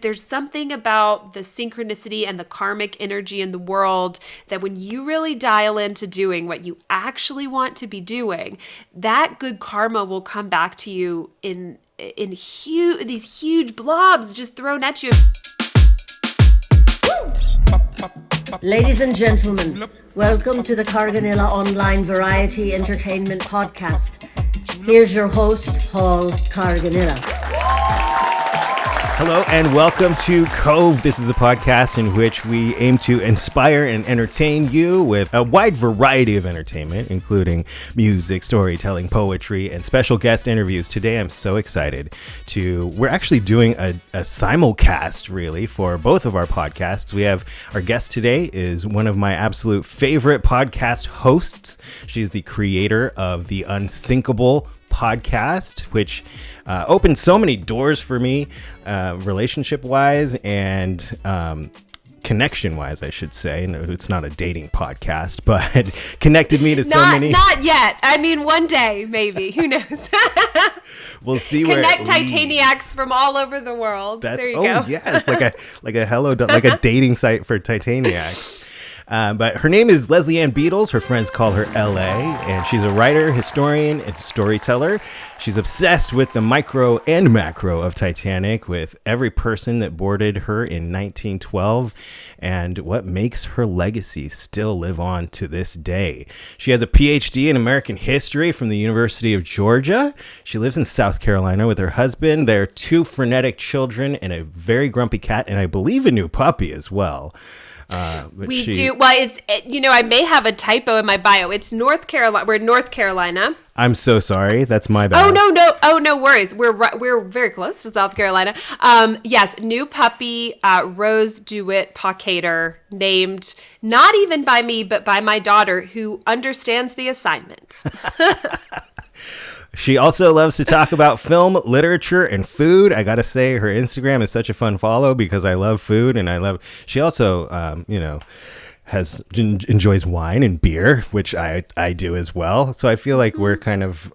There's something about the synchronicity and the karmic energy in the world that when you really dial into doing what you actually want to be doing, that good karma will come back to you in these huge blobs just thrown at you. Ladies and gentlemen, welcome to the Carganilla Online Variety Entertainment Podcast. Here's your host, Paul Carganilla. Hello and welcome to COVE. This is the podcast in which we aim to inspire and entertain you with a wide variety of entertainment, including music, storytelling, poetry, and special guest interviews. Today, I'm so excited we're actually doing a simulcast, really, for both of our podcasts. We have our guest today is one of my absolute favorite podcast hosts. She's the creator of the Unsinkable podcast, which opened so many doors for me, relationship-wise and connection-wise, I should say. No, it's not a dating podcast, but connected me to so many. Not yet. I mean, one day, maybe. Who knows? We'll see where Connect Titaniacs from all over the world. There you go. Oh, yes, like a dating site for Titaniacs. But her name is Leslie Ann Beadles. Her friends call her LA, and she's a writer, historian, and storyteller. She's obsessed with the micro and macro of Titanic, with every person that boarded her in 1912, and what makes her legacy still live on to this day. She has a PhD in American history from the University of Georgia. She lives in South Carolina with her husband. There are 2 frenetic children and a very grumpy cat, and I believe a new puppy as well. We do. Well, I may have a typo in my bio. It's North Carolina. We're in North Carolina. I'm so sorry. That's my bad. Oh, no worries. We're very close to South Carolina. Yes, new puppy, Rose DeWitt Paucator, named not even by me, but by my daughter, who understands the assignment. She also loves to talk about film, literature, and food. I gotta say, her Instagram is such a fun follow because I love food, and she also, enjoys wine and beer, which I do as well. So I feel like we're kind of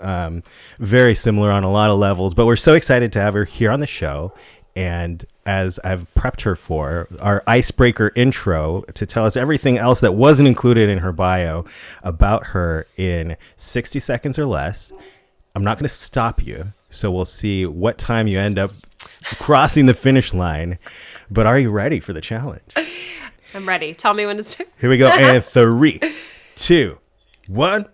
very similar on a lot of levels. But we're so excited to have her here on the show. And as I've prepped her for our icebreaker intro to tell us everything else that wasn't included in her bio about her in 60 seconds or less. I'm not going to stop you, so we'll see what time you end up crossing the finish line. But are you ready for the challenge? I'm ready. Tell me when to start. Here we go. And 3, 2, 1.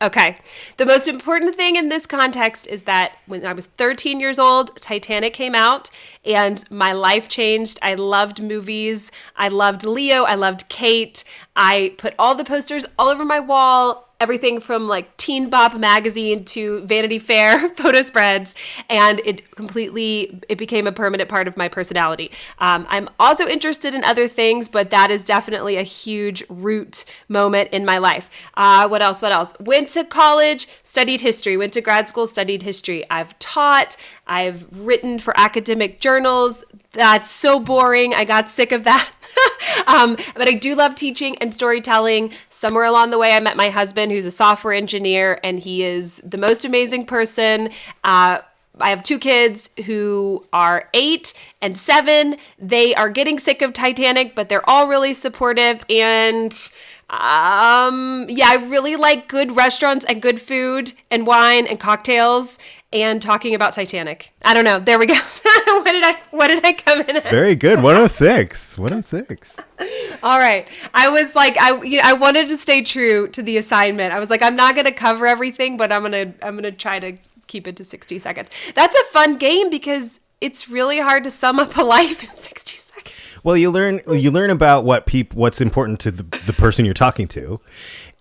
Okay. The most important thing in this context is that when I was 13 years old, Titanic came out and my life changed. I loved movies. I loved Leo. I loved Kate. I put all the posters all over my wall. Everything from like Teen Bop magazine to Vanity Fair photo spreads, and it became a permanent part of my personality. I'm also interested in other things, but that is definitely a huge root moment in my life. What else? Went to college, studied history, went to grad school, studied history. I've taught, I've written for academic journals. That's so boring. I got sick of that. But I do love teaching and storytelling. Somewhere along the way, I met my husband, who's a software engineer, and he is the most amazing person. I have 2 kids who are 8 and 7. They are getting sick of Titanic, but they're all really supportive. And I really like good restaurants and good food and wine and cocktails and talking about Titanic. I don't know. There we go. What did I come in at? Very good. 106. 106. All right. I was like, I wanted to stay true to the assignment. I was like, I'm not going to cover everything, but I'm going to try to keep it to 60 seconds. That's a fun game because it's really hard to sum up a life in 60 seconds. Well, you learn about what's important to the person you're talking to,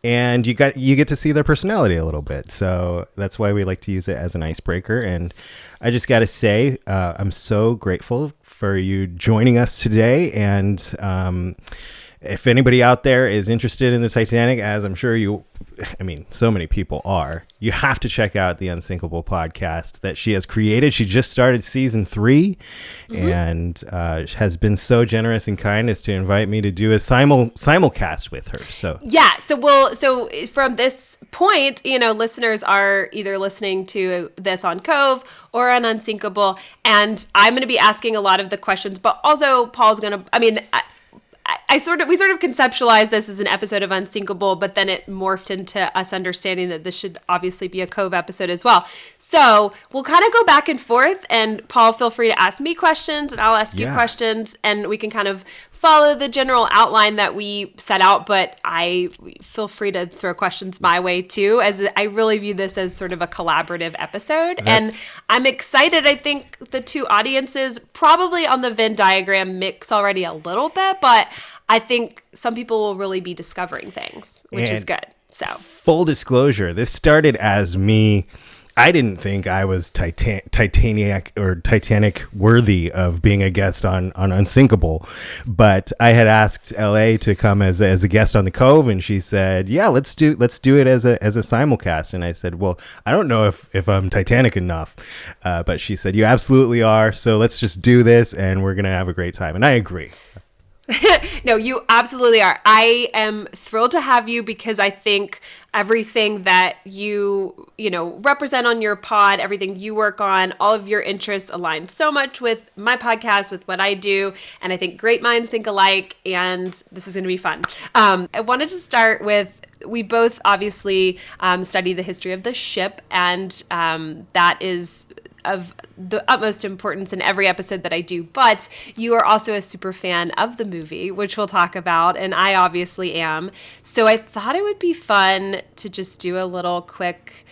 and you get to see their personality a little bit. So that's why we like to use it as an icebreaker. And I just got to say, I'm so grateful for you joining us today, and if anybody out there is interested in the Titanic, as I'm sure so many people are, you have to check out the Unsinkable podcast that she has created. She just started season 3 and has been so generous and kind as to invite me to do a simulcast with her. So so from this point, listeners are either listening to this on COVE or on Unsinkable, and I'm going to be asking a lot of the questions, but also Paul's going to, we sort of conceptualized this as an episode of Unsinkable, but then it morphed into us understanding that this should obviously be a COVE episode as well. So we'll kind of go back and forth, and Paul, feel free to ask me questions and I'll ask you questions, and we can kind of follow the general outline that we set out, but I feel free to throw questions my way too, as I really view this as sort of a collaborative episode. And I'm excited. I think the two audiences probably on the Venn diagram mix already a little bit, but I think some people will really be discovering things, which is good. So full disclosure, this started as me. I didn't think I was Titanic worthy of being a guest on Unsinkable, but I had asked LA to come as a guest on the COVE, and she said, "Yeah, let's do it as a simulcast." And I said, "Well, I don't know if I'm Titanic enough," but she said, "You absolutely are. So let's just do this, and we're gonna have a great time." And I agree. No, you absolutely are. I am thrilled to have you because I think everything that you represent on your pod, everything you work on, all of your interests align so much with my podcast, with what I do. And I think great minds think alike, and this is going to be fun. I wanted to start with, we both obviously study the history of the ship, and that is of the utmost importance in every episode that I do, but you are also a super fan of the movie, which we'll talk about, and I obviously am. So I thought it would be fun to just do a little quick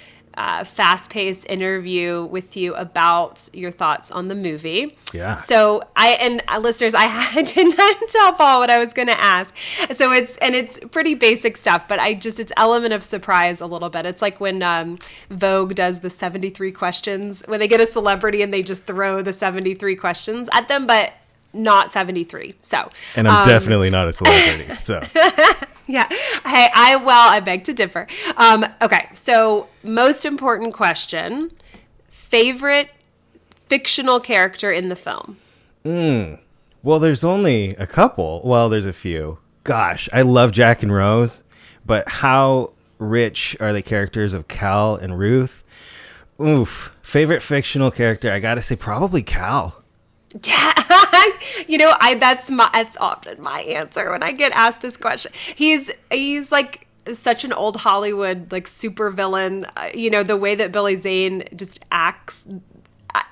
fast-paced interview with you about your thoughts on the movie. Yeah. So listeners, I did not tell Paul what I was going to ask. So it's pretty basic stuff, but it's element of surprise a little bit. It's like when Vogue does the 73 questions, when they get a celebrity and they just throw the 73 questions at them, but not 73. So. And I'm definitely not a celebrity. So. Yeah. Hey, I beg to differ. Okay. So most important question, favorite fictional character in the film? Well, there's only a couple. Well, there's a few. Gosh, I love Jack and Rose, but how rich are the characters of Cal and Ruth? Oof. Favorite fictional character, I gotta say probably Cal. Yeah, that's often my answer when I get asked this question. He's like such an old Hollywood like super villain. The way that Billy Zane just acts.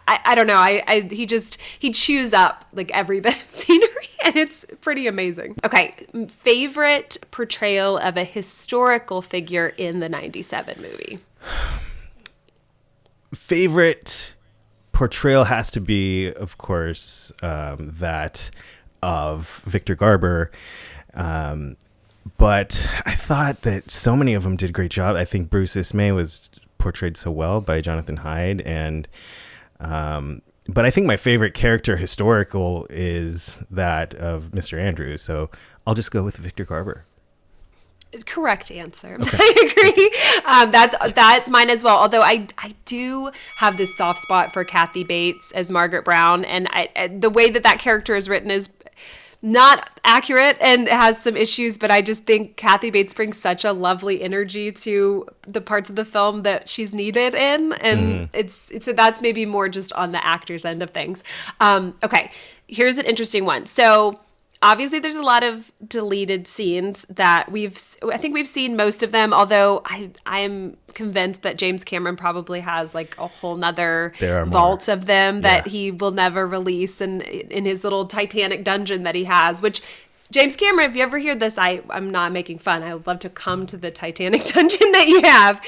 I don't know. He chews up like every bit of scenery, and it's pretty amazing. Okay, favorite portrayal of a historical figure in the '97 movie. Favorite portrayal has to be, of course, that of Victor Garber. But I thought that so many of them did a great job. I think Bruce Ismay was portrayed so well by Jonathan Hyde. And but I think my favorite character historical is that of Mr. Andrews. So I'll just go with Victor Garber. Correct answer. Okay. I agree. That's mine as well. Although I do have this soft spot for Kathy Bates as Margaret Brown, and the way that character is written is not accurate and has some issues. But I just think Kathy Bates brings such a lovely energy to the parts of the film that she's needed in, and so that's maybe more just on the actor's end of things. Okay, here's an interesting one. So. Obviously, there's a lot of deleted scenes that I think we've seen most of them, although I am convinced that James Cameron probably has like a whole nother vault of them that he will never release in his little Titanic dungeon that he has, which James Cameron, if you ever hear this, I'm not making fun. I would love to come to the Titanic dungeon that you have.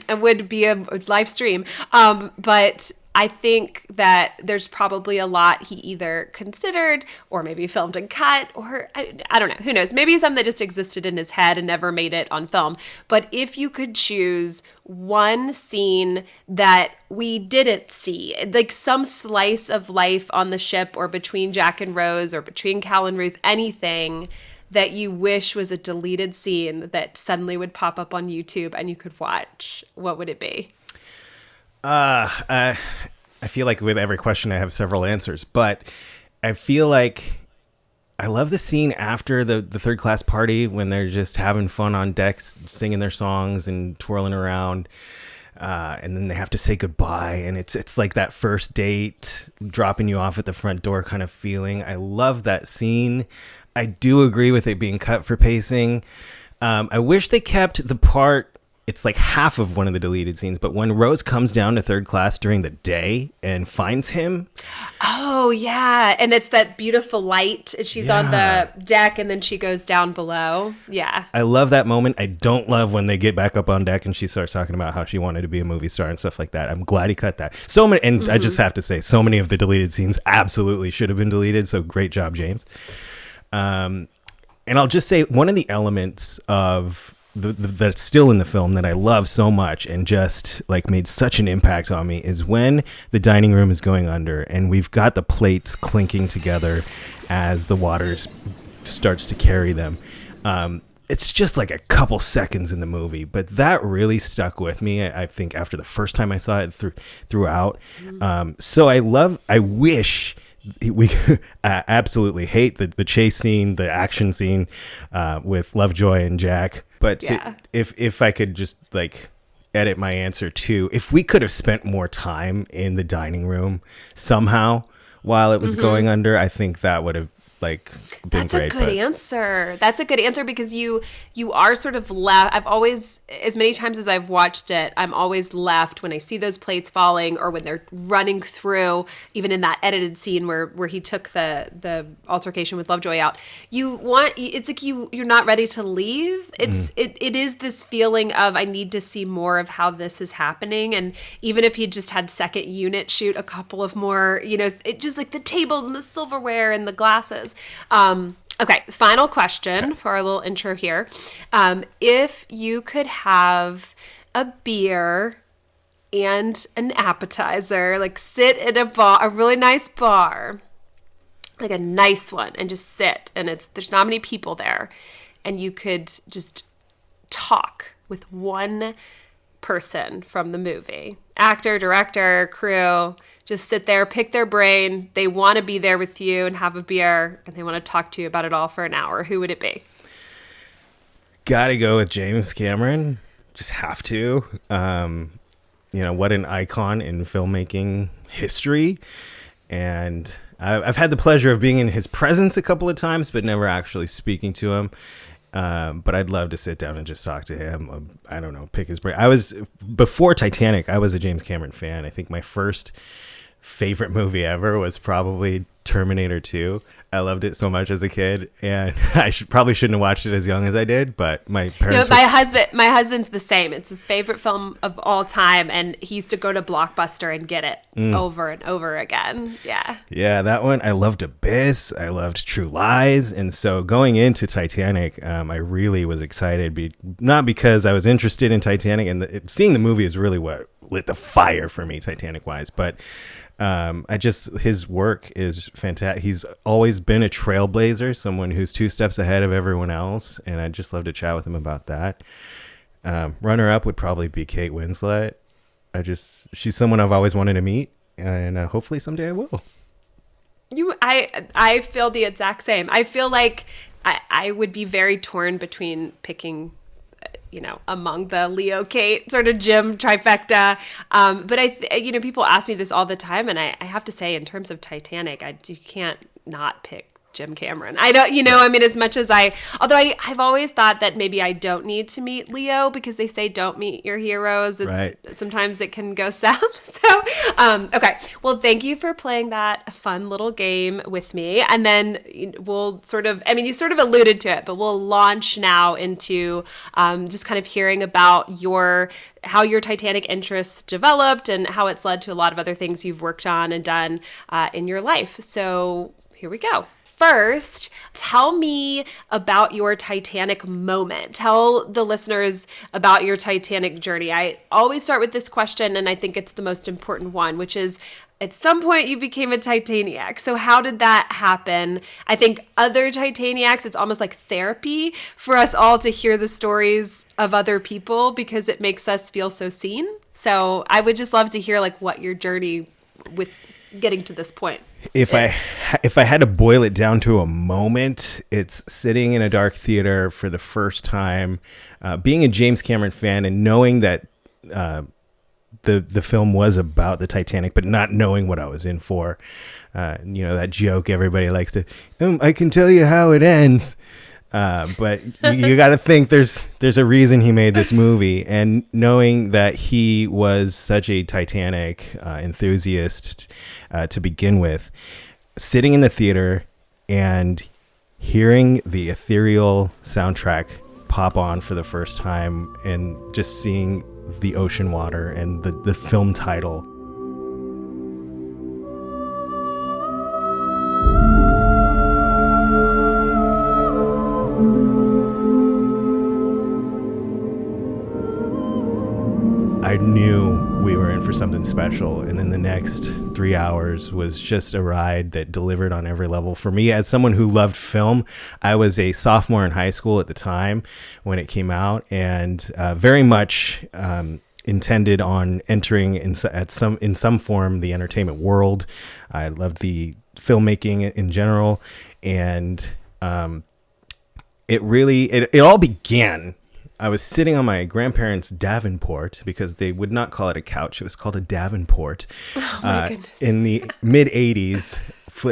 It would be a live stream. But I think that there's probably a lot he either considered or maybe filmed and cut, or I don't know, who knows, maybe some that just existed in his head and never made it on film. But if you could choose one scene that we didn't see, like some slice of life on the ship or between Jack and Rose or between Cal and Ruth, anything that you wish was a deleted scene that suddenly would pop up on YouTube and you could watch, what would it be? I feel like with every question I have several answers, but I feel like I love the scene after the third class party when they're just having fun on decks, singing their songs and twirling around. And then they have to say goodbye. And it's like that first date, dropping you off at the front door kind of feeling. I love that scene. I do agree with it being cut for pacing. I wish they kept the part. It's like half of one of the deleted scenes, but when Rose comes down to third class during the day and finds him. Oh, yeah. And it's that beautiful light. She's on the deck and then she goes down below. Yeah. I love that moment. I don't love when they get back up on deck and she starts talking about how she wanted to be a movie star and stuff like that. I'm glad he cut that. So many, and I just have to say, so many of the deleted scenes absolutely should have been deleted. So great job, James. And I'll just say one of the elements of that's still in the film that I love so much and just like made such an impact on me is when the dining room is going under and we've got the plates clinking together as the water starts to carry them. It's just like a couple seconds in the movie, but that really stuck with me. I think after the first time I saw it throughout. So I wish we absolutely hate the chase scene, the action scene with Lovejoy and Jack. But if I could just like edit my answer too, if we could have spent more time in the dining room somehow while it was going under, I think that would have like been That's great. a good answer. That's a good answer because you are sort of left. I've always, as many times as I've watched it, I'm always left when I see those plates falling or when they're running through, even in that edited scene where he took the altercation with Lovejoy out. It's like you're not ready to leave. It is this feeling of I need to see more of how this is happening. And even if he just had second unit shoot a couple of more, it just like the tables and the silverware and the glasses. Okay, final question for our little intro here. If you could have a beer and an appetizer, like sit at a really nice bar, like a nice one, and just sit, and there's not many people there, and you could just talk with one person from the movie, actor, director, crew, just sit there, pick their brain. They want to be there with you and have a beer, and they want to talk to you about it all for an hour. Who would it be? Gotta go with James Cameron. Just have to. What an icon in filmmaking history. And I've had the pleasure of being in his presence a couple of times, but never actually speaking to him. But I'd love to sit down and just talk to him. I don't know, pick his brain. Before Titanic, I was a James Cameron fan. I think my first favorite movie ever was probably Terminator 2. I loved it so much as a kid, and I probably shouldn't have watched it as young as I did, but my parents... my husband's the same. It's his favorite film of all time, and he used to go to Blockbuster and get it over and over again. Yeah. Yeah, that one. I loved Abyss. I loved True Lies. And so going into Titanic, I really was excited, not because I was interested in Titanic, and seeing the movie is really what lit the fire for me, Titanic-wise, but... his work is fantastic. He's always been a trailblazer, someone who's 2 steps ahead of everyone else. And I'd just love to chat with him about that. Runner up would probably be Kate Winslet. She's someone I've always wanted to meet, and hopefully someday I will. I feel the exact same. I feel like I would be very torn between picking among the Leo, Kate, sort of Jim trifecta. But people ask me this all the time, and I have to say, in terms of Titanic, you can't not pick Jim Cameron. I don't, as much as although I've always thought that maybe I don't need to meet Leo because they say don't meet your heroes. Right. Sometimes it can go south. So, okay. Well, thank you for playing that fun little game with me. And then we'll you sort of alluded to it, but we'll launch now into just kind of hearing about how your Titanic interests developed and how it's led to a lot of other things you've worked on and done in your life. So here we go. First, tell me about your Titanic moment. Tell the listeners about your Titanic journey. I always start with this question, and I think it's the most important one, which is, at some point you became a Titaniac. So how did that happen? I think other Titaniacs, it's almost like therapy for us all to hear the stories of other people because it makes us feel so seen. So I would just love to hear like what your journey with getting to this point if I had to boil it down to a moment, it's sitting in a dark theater for the first time, being a James Cameron fan and knowing that the film was about the Titanic, but not knowing what I was in for. That joke everybody likes to, I can tell you how it ends. But you got to think there's a reason he made this movie, and knowing that he was such a Titanic enthusiast to begin with, sitting in the theater and hearing the ethereal soundtrack pop on for the first time and just seeing the ocean water and the film title. I knew we were in for something special, and then the next 3 hours was just a ride that delivered on every level. For me, as someone who loved film, I was a sophomore in high school at the time when it came out, and very much intended on entering in some form the entertainment world. I loved the filmmaking in general, and it all began. I was sitting on my grandparents' Davenport, because they would not call it a couch. It was called a Davenport. Oh my goodness. In the mid 80s.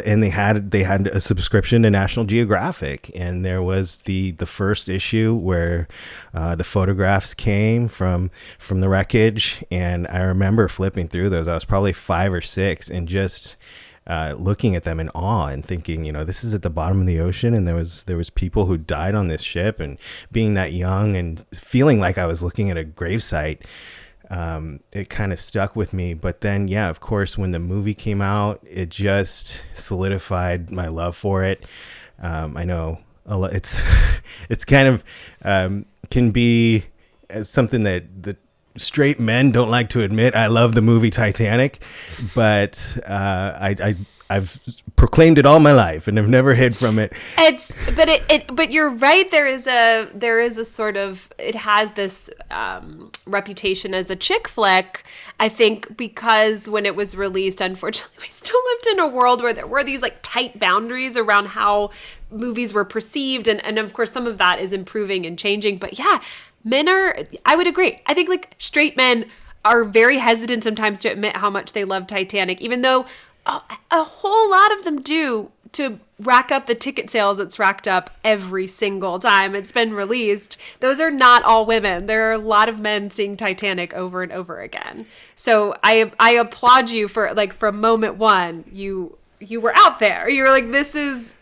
And they had a subscription to National Geographic. And there was the first issue where the photographs came from the wreckage. And I remember flipping through those. I was probably 5 or 6 and just looking at them in awe and thinking, this is at the bottom of the ocean, and there was people who died on this ship, and being that young and feeling like I was looking at a gravesite, it kind of stuck with me. But then, yeah, of course, when the movie came out, it just solidified my love for it. I know it's kind of can be something that straight men don't like to admit. I love the movie Titanic, but I've proclaimed it all my life and have never hid from it. But you're right. There is a sort of, it has this reputation as a chick flick. I think because when it was released, unfortunately, we still lived in a world where there were these like tight boundaries around how movies were perceived, and of course some of that is improving and changing. But yeah. I would agree. I think like straight men are very hesitant sometimes to admit how much they love Titanic, even though a whole lot of them do, to rack up the ticket sales it's racked up every single time it's been released. Those are not all women. There are a lot of men seeing Titanic over and over again. So I applaud you for, like, from moment one, you were out there. You were like, this is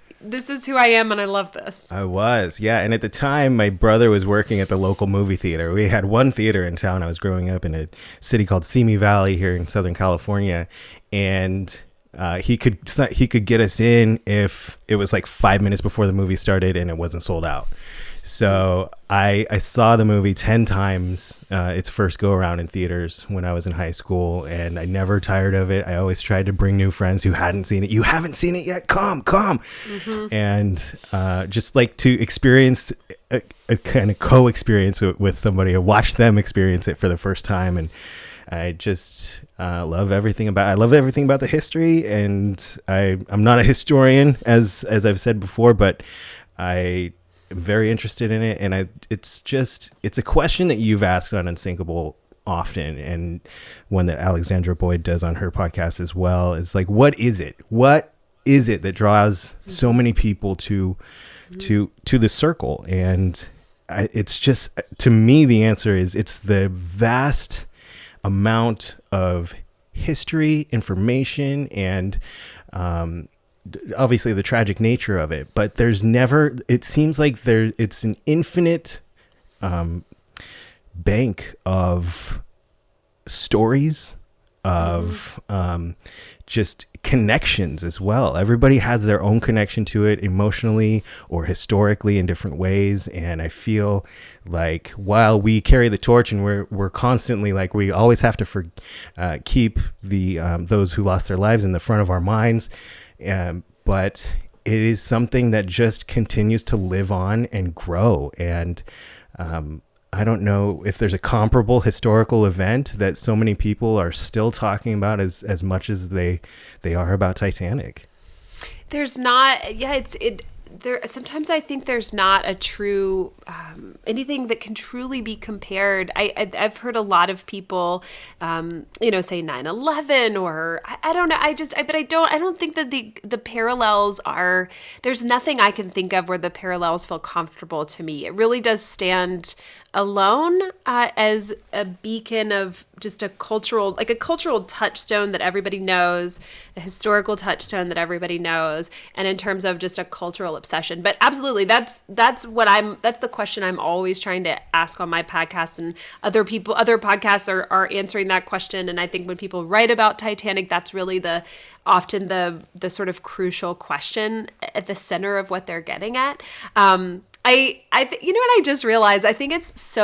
who I am, and I love this. I was, yeah. And at the time, my brother was working at the local movie theater. We had one theater in town. I was growing up in a city called Simi Valley here in Southern California. And he could get us in if it was like 5 minutes before the movie started and it wasn't sold out. So I saw the movie 10 times, its first go around in theaters when I was in high school, and I never tired of it. I always tried to bring new friends who hadn't seen it. You haven't seen it yet? Come. Mm-hmm. And just like to experience a kind of co-experience with somebody, or watch them experience it for the first time. And I just love everything about the history. And I'm not a historian, as I've said before, but I very interested in it, and it's a question that you've asked on Unsinkable often, and one that Alexandra Boyd does on her podcast as well, is like, what is it that draws so many people to the circle? And it's just, to me, the answer is it's the vast amount of history, information, and obviously the tragic nature of it, but it seems like it's an infinite bank of stories, of just connections as well. Everybody has their own connection to it emotionally or historically in different ways. And I feel like while we carry the torch and we're constantly like, we always have to keep the those who lost their lives in the front of our minds. But it is something that just continues to live on and grow. And I don't know if there's a comparable historical event that so many people are still talking about as much as they are about Titanic. There's not, sometimes I think there's not a true, anything that can truly be compared. I've heard a lot of people, say 9/11 or I don't know. I don't think that the parallels are, there's nothing I can think of where the parallels feel comfortable to me. It really does stand alone as a beacon of just a cultural touchstone that everybody knows, a historical touchstone that everybody knows, and in terms of just a cultural obsession. But absolutely, that's the question I'm always trying to ask on my podcast, and other podcasts are answering that question. And I think when people write about Titanic, that's really often the sort of crucial question at the center of what they're getting at. You know what I just realized? I think it's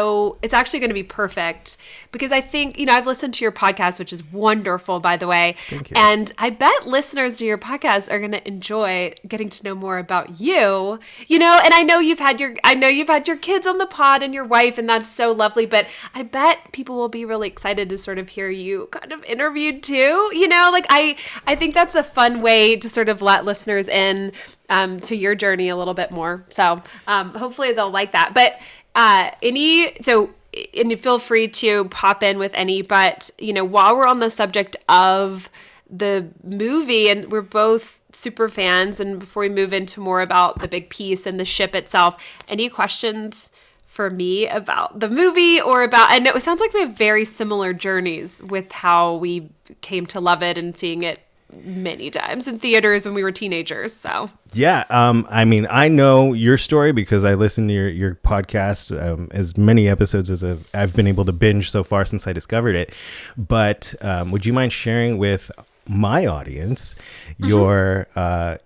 actually going to be perfect because I think, I've listened to your podcast, which is wonderful, by the way. Thank you. And I bet listeners to your podcast are going to enjoy getting to know more about you, and I know you've had your kids on the pod and your wife, and that's so lovely, but I bet people will be really excited to sort of hear you kind of interviewed too, I think that's a fun way to sort of let listeners in to your journey a little bit more. So hopefully they'll like that. But and you feel free to pop in with any, but while we're on the subject of the movie, and we're both super fans, and before we move into more about the big piece and the ship itself, any questions for me about the movie or about, I know it sounds like we have very similar journeys with how we came to love it and seeing it many times in theaters when we were teenagers. So yeah, I know your story because I listened to your podcast as many episodes as I've been able to binge so far since I discovered it. But would you mind sharing with my audience the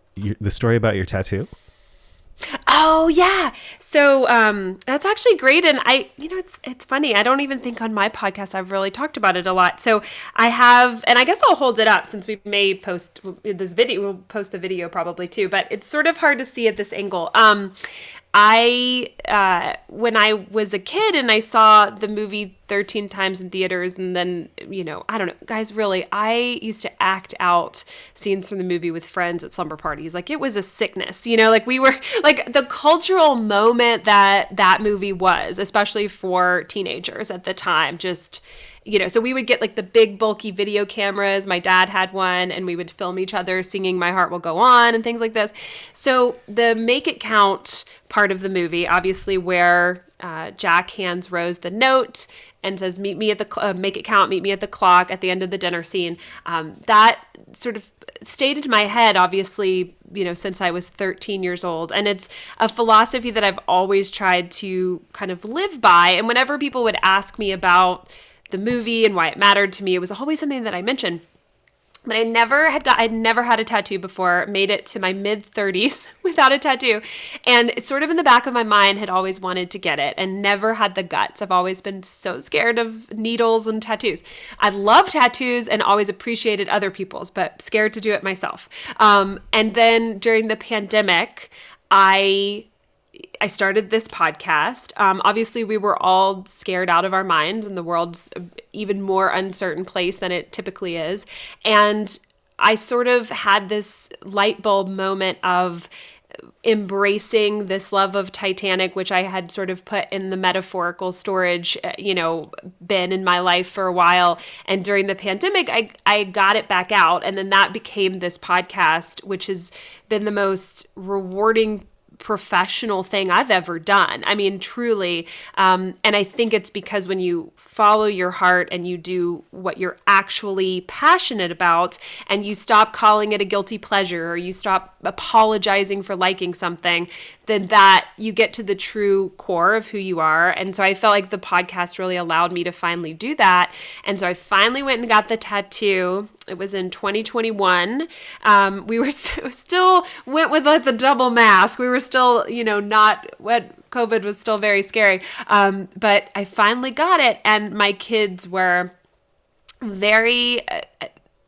story about your tattoo? Oh yeah. So that's actually great. And it's funny. I don't even think on my podcast I've really talked about it a lot. So I have, and I guess I'll hold it up since we may post this video. We'll post the video probably too, but it's sort of hard to see at this angle. When I was a kid and I saw the movie 13 times in theaters, and then, I don't know, guys, really, I used to act out scenes from the movie with friends at slumber parties. Like, it was a sickness, we were like the cultural moment that movie was, especially for teenagers at the time, just, so we would get like the big bulky video cameras. My dad had one, and we would film each other singing My Heart Will Go On and things like this. So the Make It Count part of the movie, obviously where Jack hands Rose the note and says, meet me at the make it count, meet me at the clock at the end of the dinner scene. That sort of stayed in my head, obviously, since I was 13 years old. And it's a philosophy that I've always tried to kind of live by. And whenever people would ask me about the movie and why it mattered to me, it was always something that I mentioned. But I'd never had a tattoo before, made it to my mid-30s without a tattoo. And it's sort of in the back of my mind, had always wanted to get it and never had the guts. I've always been so scared of needles and tattoos. I love tattoos and always appreciated other people's, but scared to do it myself. And then during the pandemic, I started this podcast. Obviously, we were all scared out of our minds, and the world's an even more uncertain place than it typically is. And I sort of had this light bulb moment of embracing this love of Titanic, which I had sort of put in the metaphorical storage, bin in my life for a while. And during the pandemic, I got it back out. And then that became this podcast, which has been the most rewarding professional thing I've ever done. I mean, truly. And I think it's because when you follow your heart and you do what you're actually passionate about, and you stop calling it a guilty pleasure, or you stop apologizing for liking something, then that you get to the true core of who you are. And so I felt like the podcast really allowed me to finally do that. And so I finally went and got the tattoo. It was in 2021. We were still went with like the double mask. We were still, not what COVID was still very scary. But I finally got it, and my kids were very.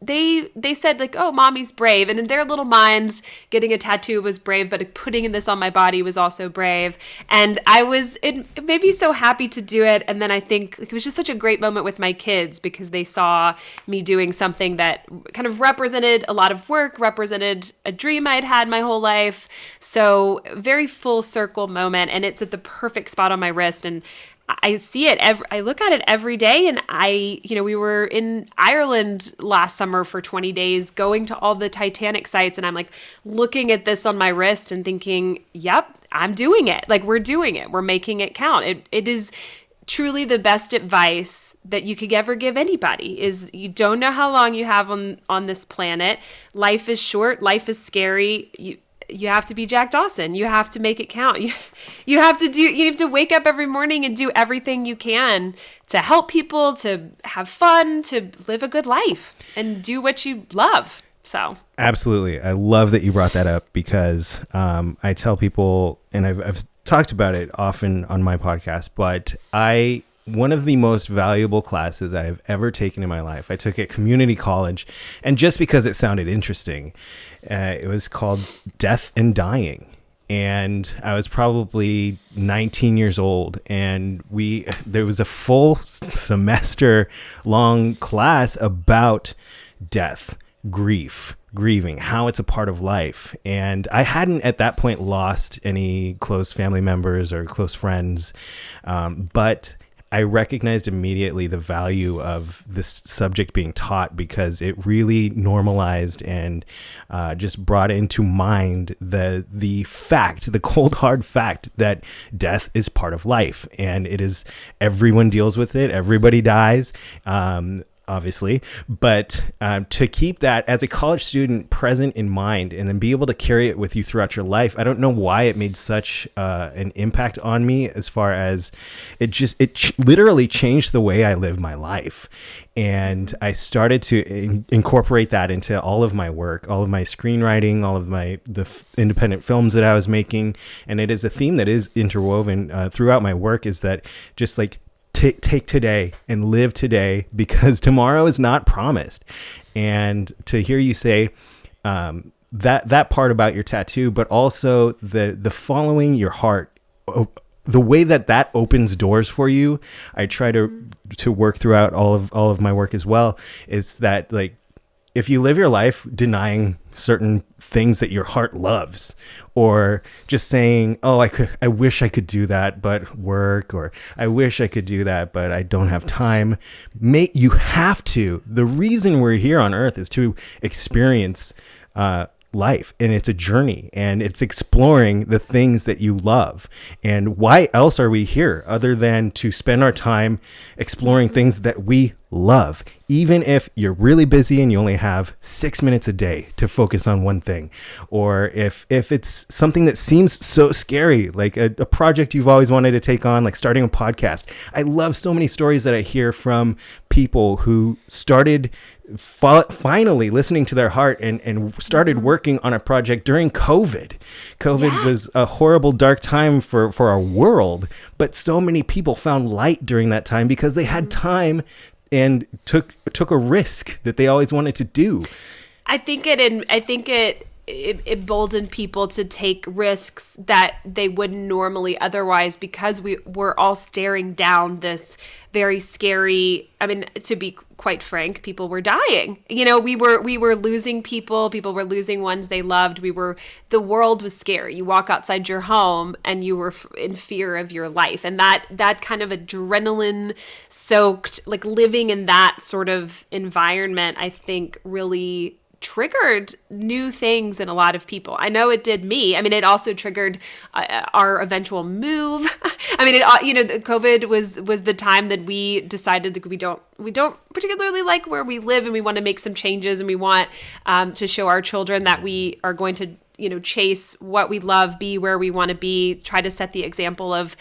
They said like, oh, mommy's brave. And in their little minds, getting a tattoo was brave, but putting this on my body was also brave. And it made me so happy to do it. And then I think it was just such a great moment with my kids, because they saw me doing something that kind of represented a lot of work, represented a dream I'd had my whole life. So very full circle moment. And it's at the perfect spot on my wrist. And I see it. I look at it every day, and we were in Ireland last summer for 20 days, going to all the Titanic sites, and I'm like looking at this on my wrist and thinking, "Yep, I'm doing it. Like, we're doing it. We're making it count." It is truly the best advice that you could ever give anybody. Is you don't know how long you have on this planet. Life is short. Life is scary. You have to be Jack Dawson. You have to make it count. You have to wake up every morning and do everything you can to help people, to have fun, to live a good life, and do what you love. So absolutely. I love that you brought that up, because I tell people, and I've talked about it often on my podcast, but one of the most valuable classes I have ever taken in my life, I took at community college, and just because it sounded interesting, it was called Death and Dying. And I was probably 19 years old, and there was a full semester long class about death, grieving, how it's a part of life. And I hadn't at that point lost any close family members or close friends, but I recognized immediately the value of this subject being taught, because it really normalized and just brought into mind the cold hard fact that death is part of life, and it is, everyone deals with it. Everybody dies. Obviously, but to keep that as a college student present in mind, and then be able to carry it with you throughout your life. I don't know why it made such an impact on me, as far as it literally changed the way I live my life. And I started to incorporate that into all of my work, all of my screenwriting, all of the independent films that I was making. And it is a theme that is interwoven throughout my work, is that just like, take today and live today, because tomorrow is not promised. And to hear you say that part about your tattoo, but also the following your heart, the way that opens doors for you, I try to work throughout all of my work as well, is that, like, if you live your life denying certain things that your heart loves, or just saying, oh, I wish I could do that, but work, or I wish I could do that, but I don't have time. You have to. The reason we're here on earth is to experience life, and it's a journey, and it's exploring the things that you love. And why else are we here other than to spend our time exploring things that we love? Even if you're really busy and you only have 6 minutes a day to focus on one thing, or if it's something that seems so scary, like a project you've always wanted to take on, like starting a podcast. I love so many stories that I hear from people who started finally listening to their heart and started working on a project during COVID. COVID was a horrible, dark time for our world, but so many people found light during that time because they had time and took a risk that they always wanted to do. I think it emboldened people to take risks that they wouldn't normally otherwise, because we're all staring down this very scary, I mean, to be quite frank, people were dying. We were losing people were losing ones they loved. The world was scary. You walk outside your home and you were in fear of your life. And that kind of adrenaline soaked, like living in that sort of environment, I think really triggered new things in a lot of people. I know it did me. I mean, it also triggered our eventual move. I mean, COVID was the time that we decided that we don't particularly like where we live, and we want to make some changes, and we want to show our children that we are going to chase what we love, be where we want to be, try to set the example of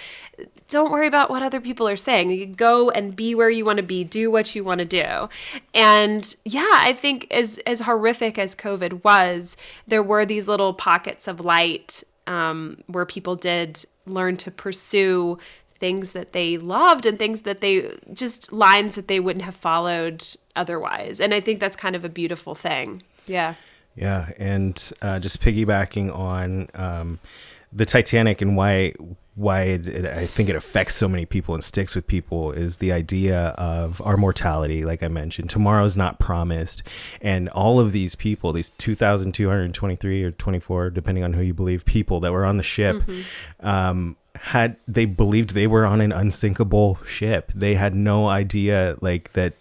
don't worry about what other people are saying. You go and be where you want to be, do what you want to do. And yeah, I think as horrific as COVID was, there were these little pockets of light where people did learn to pursue things that they loved and things that they just lines that they wouldn't have followed otherwise. And I think that's kind of a beautiful thing. Yeah. Yeah, and just piggybacking on the Titanic and why I think it affects so many people and sticks with people is the idea of our mortality. Like I mentioned, tomorrow's not promised, and all of these people, these 2,223 or 24, depending on who you believe, people that were on the ship, they believed they were on an unsinkable ship. They had no idea like that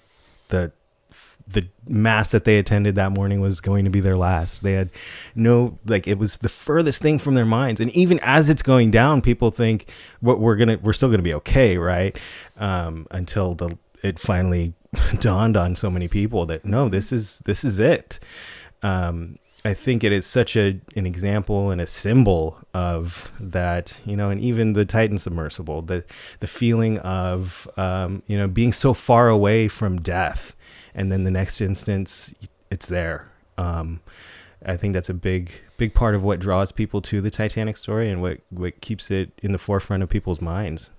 the mass that they attended that morning was going to be their last. They had it was the furthest thing from their minds. And even as it's going down, people think we're still gonna be okay, right? Until it finally dawned on so many people that no, this is it. I think it is such an example and a symbol of that, and even the Titan submersible, the feeling of being so far away from death. And then the next instance, it's there. I think that's a big part of what draws people to the Titanic story and what keeps it in the forefront of people's minds.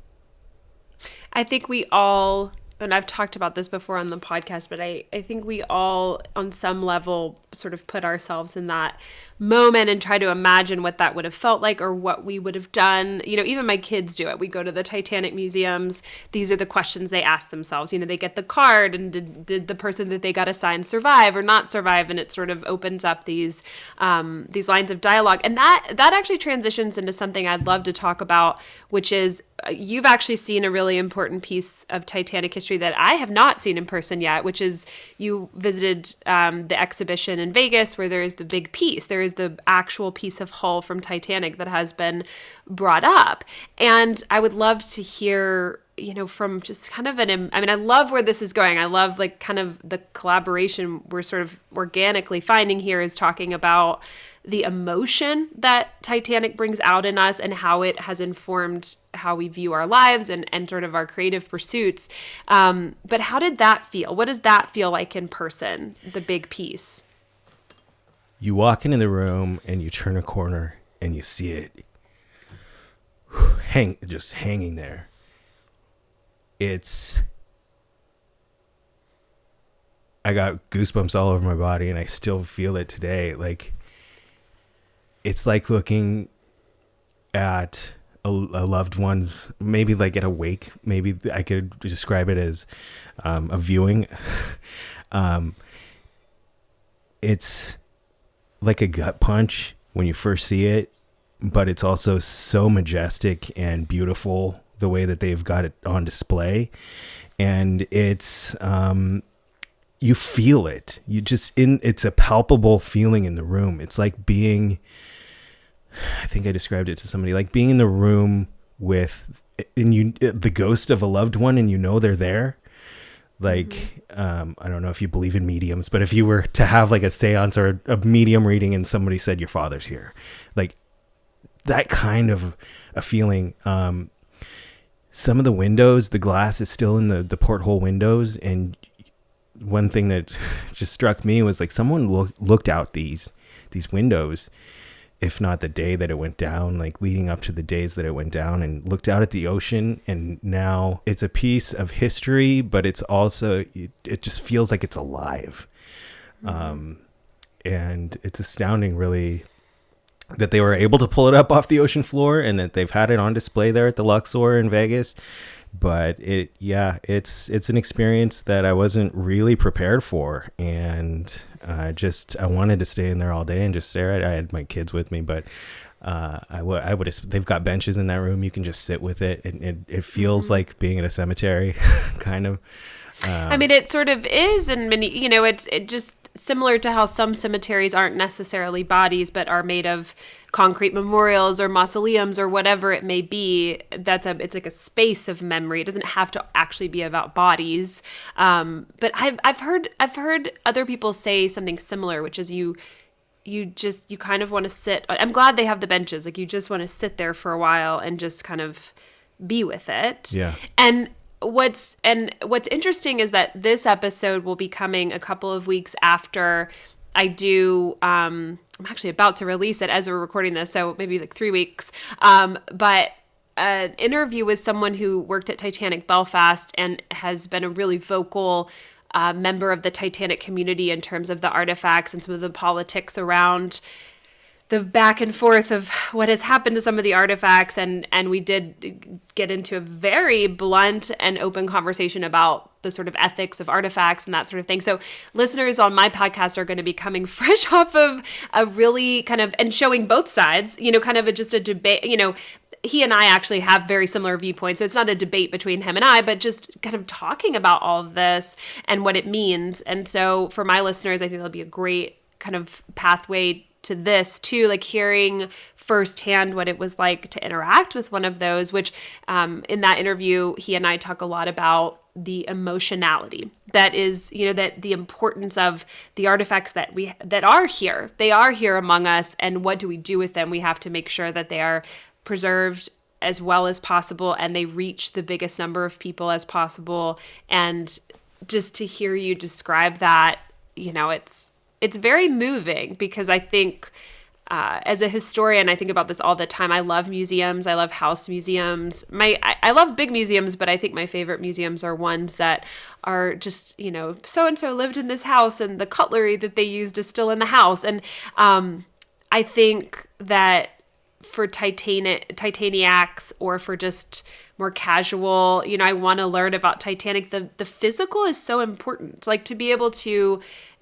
I think we all, and I've talked about this before on the podcast, but I think we all on some level sort of put ourselves in that moment and try to imagine what that would have felt like or what we would have done. Even my kids do it. We go to the Titanic museums. These are the questions they ask themselves. They get the card, and did the person that they got assigned survive or not survive? And it sort of opens up these lines of dialogue. And that actually transitions into something I'd love to talk about, which is you've actually seen a really important piece of Titanic history that I have not seen in person yet, which is you visited the exhibition in Vegas where there is the big piece. There is the actual piece of hull from Titanic that has been brought up. And I would love to hear, from just kind of I love where this is going. I love like kind of the collaboration we're sort of organically finding here is talking about the emotion that Titanic brings out in us and how it has informed how we view our lives and sort of our creative pursuits. But how did that feel? What does that feel like in person, the big piece? You walk into the room and you turn a corner and you see it just hanging there. I got goosebumps all over my body and I still feel it today. Like, it's like looking at a loved one's, maybe like at a wake. Maybe I could describe it as a viewing. It's like a gut punch when you first see it, but it's also so majestic and beautiful the way that they've got it on display. And it's you feel it. It's a palpable feeling in the room. It's like being, I think I described it to somebody, like being in the room with the ghost of a loved one, and they're there. Like, I don't know if you believe in mediums, but if you were to have like a seance or a medium reading and somebody said your father's here, like that kind of a feeling. Some of the windows, the glass is still in the porthole windows. And one thing that just struck me was like someone looked out these windows, if not the day that it went down, like leading up to the days that it went down, and looked out at the ocean. And now it's a piece of history, but it's also, it just feels like it's alive. Mm-hmm. And it's astounding, really, that they were able to pull it up off the ocean floor and that they've had it on display there at the Luxor in Vegas. But it's an experience that I wasn't really prepared for. And I wanted to stay in there all day and just stare at it. I had my kids with me, but they've got benches in that room. You can just sit with it. And it feels like being in a cemetery kind of. I mean, it sort of is. And many, similar to how some cemeteries aren't necessarily bodies, but are made of concrete memorials or mausoleums or whatever it may be. It's like a space of memory. It doesn't have to actually be about bodies. But I've heard other people say something similar, which is you kind of want to sit. I'm glad they have the benches. Like, you just want to sit there for a while and just kind of be with it. Yeah. And what's interesting is that this episode will be coming a couple of weeks after I do. I'm actually about to release it as we're recording this, so maybe like 3 weeks. But an interview with someone who worked at Titanic Belfast and has been a really vocal member of the Titanic community in terms of the artifacts and some of the politics around the back and forth of what has happened to some of the artifacts. And we did get into a very blunt and open conversation about the sort of ethics of artifacts and that sort of thing. So listeners on my podcast are going to be coming fresh off of a really kind of, and showing both sides, kind of just a debate, he and I actually have very similar viewpoints. So it's not a debate between him and I, but just kind of talking about all of this and what it means. And so for my listeners, I think that'll be a great kind of pathway to this too, like hearing firsthand what it was like to interact with one of those, which in that interview, he and I talk a lot about the emotionality that is, that the importance of the artifacts that are here. They are here among us, and what do we do with them? We have to make sure that they are preserved as well as possible and they reach the biggest number of people as possible. And just to hear you describe that, it's very moving, because I think as a historian, I think about this all the time. I love museums. I love house museums. I love big museums, but I think my favorite museums are ones that are just, so-and-so lived in this house and the cutlery that they used is still in the house. And I think that for Titaniacs or for just more casual, I want to learn about Titanic. The physical is so important. Like, to be able to,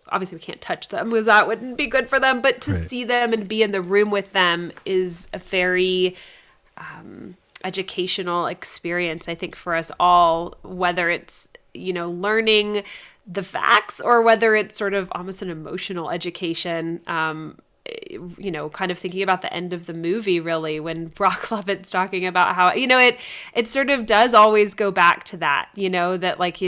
obviously we can't touch them because that wouldn't be good for them, but to see them and be in the room with them is a very educational experience, I think, for us all, whether it's, learning the facts or whether it's sort of almost an emotional education. Kind of thinking about the end of the movie, really, when Brock Lovett's talking about how, it sort of does always go back to that, that like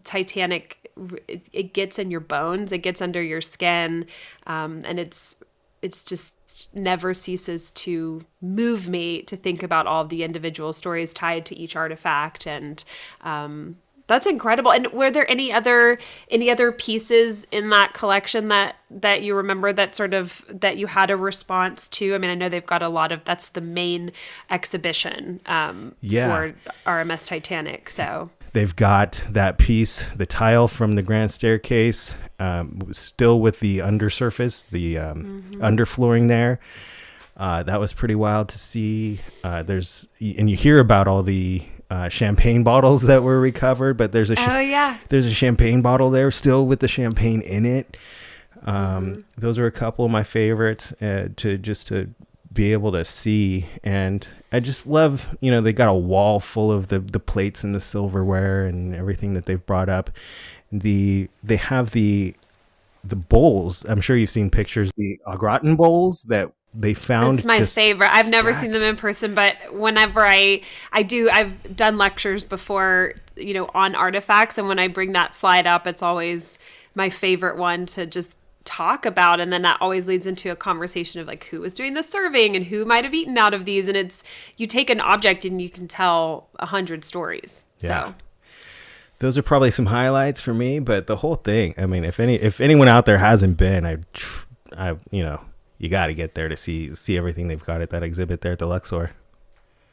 Titanic, it gets in your bones, it gets under your skin, and it's just never ceases to move me to think about all of the individual stories tied to each artifact. And that's incredible. And were there any other pieces in that collection that you remember that you had a response to? I mean, I know they've got a lot of, that's the main exhibition for RMS Titanic. So they've got that piece, the tile from the grand staircase, still with the undersurface, the underflooring there. That was pretty wild to see. And you hear about all the champagne bottles that were recovered, but there's a champagne bottle there still with the champagne in it. Those are a couple of my favorites to be able to see. And I just love, they got a wall full of the plates and the silverware and everything that they've brought up. They have the bowls. I'm sure you've seen pictures, the au gratin bowls that they found. It's my favorite. I've never seen them in person, but whenever I've done lectures before, on artifacts. And when I bring that slide up, it's always my favorite one to just talk about. And then that always leads into a conversation of like, who was doing the serving and who might've eaten out of these. And you take an object and you can tell 100 stories. Yeah. So those are probably some highlights for me, but the whole thing, I mean, if anyone out there hasn't been, I you got to get there to see everything they've got at that exhibit there at the Luxor.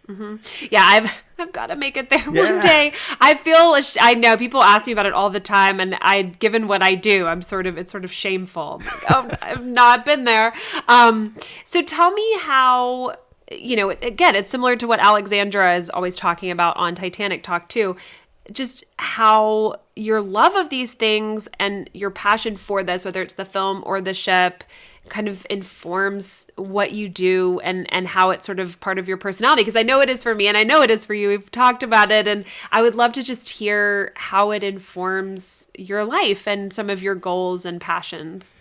Mm-hmm. Yeah, I've got to make it there one day. I know people ask me about it all the time, and given what I do, it's sort of shameful. I'm like, oh, I've not been there. So tell me how, again, it's similar to what Alexandra is always talking about on Titanic Talk too. just how your love of these things and your passion for this, whether it's the film or the ship, kind of informs what you do and how it's sort of part of your personality. Because I know it is for me and I know it is for you. We've talked about it, and I would love to just hear how it informs your life and some of your goals and passions.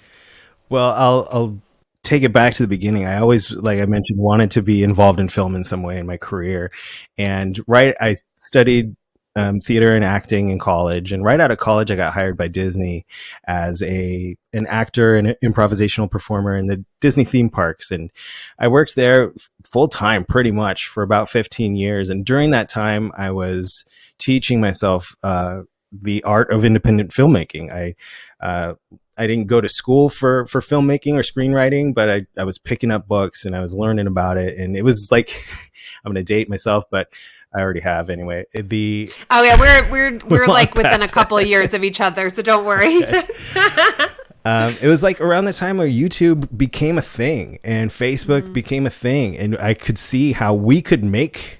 Well, I'll take it back to the beginning. I always, like I mentioned, wanted to be involved in film in some way in my career. And I studied theater and acting in college. And right out of college, I got hired by Disney as an actor and an improvisational performer in the Disney theme parks. And I worked there full time pretty much for about 15 years. And during that time, I was teaching myself the art of independent filmmaking. I didn't go to school for filmmaking or screenwriting, but I was picking up books and I was learning about it. And it was like, I'm going to date myself, but I already have anyway. We're like within a couple of years of each other, so don't worry. It was like around the time where YouTube became a thing and Facebook became a thing, and I could see how we could make